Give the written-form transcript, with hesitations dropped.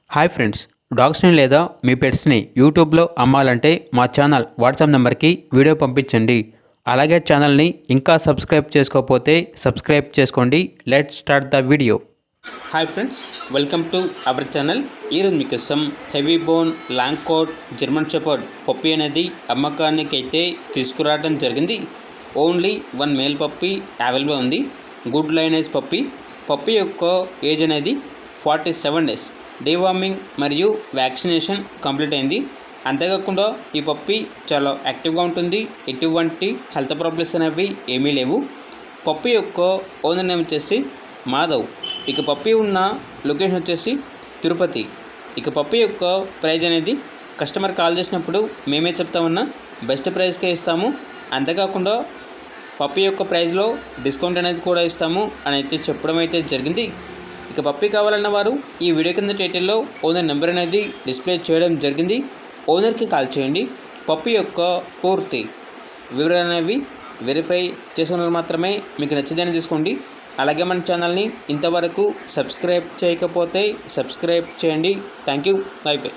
Hi friends, డాగ్స్ని లేదా మీ పెట్స్ని యూట్యూబ్లో అమ్మాలంటే మా ఛానల్ వాట్సాప్ నెంబర్కి వీడియో పంపించండి. అలాగే ఛానల్ని ఇంకా సబ్స్క్రైబ్ చేసుకోకపోతే సబ్స్క్రైబ్ చేసుకోండి. Let's start the video. Hi friends, welcome to our channel. ఈరోజు మీకోసం heavy bone long coat German shepherd puppy అనేది అమ్మకానికి అయితే తీసుకురావడం జరిగింది. ఓన్లీ 1 మేల్ పప్పీ అవైలబుల్ ఉంది. గుడ్ లైనేజ్ పప్పీ యొక్క ఏజ్ అనేది 47 డేస్. డీవార్మింగ్ మరియు వ్యాక్సినేషన్ కంప్లీట్ అయింది. అంతేకాకుండా ఈ పప్పీ చాలా యాక్టివ్గా ఉంటుంది. ఎటువంటి హెల్త్ ప్రాబ్లమ్స్ అనేవి ఏమీ లేవు. పప్పీ యొక్క ఓనర్ నేమ్ వచ్చేసి మాధవ్. ఇక పప్పీ ఉన్న లొకేషన్ వచ్చేసి తిరుపతి. ఇక పప్పీ యొక్క ప్రైజ్ అనేది కస్టమర్ కాల్ చేసినప్పుడు మేమే చెప్తామన్నా బెస్ట్ ప్రైస్కే ఇస్తాము. అంతేకాకుండా పప్పీ యొక్క ప్రైస్లో డిస్కౌంట్ అనేది కూడా ఇస్తాము అని అయితే చెప్పడం అయితే జరిగింది. ఇక పప్పీ కావాలన్న వారు ఈ వీడియో కింద టైటిల్లో ఓనర్ నెంబర్ అనేది డిస్ప్లే చేయడం జరిగింది. ఓనర్కి కాల్ చేయండి. పప్పీ యొక్క పూర్తి వివరాలు అనేవి వెరిఫై చేసిన మాత్రమే మీకు నచ్చిందని తీసుకోండి. అలాగే మన ఛానల్ని ఇంతవరకు సబ్స్క్రైబ్ చేయకపోతే సబ్స్క్రైబ్ చేయండి. Thank you. By by.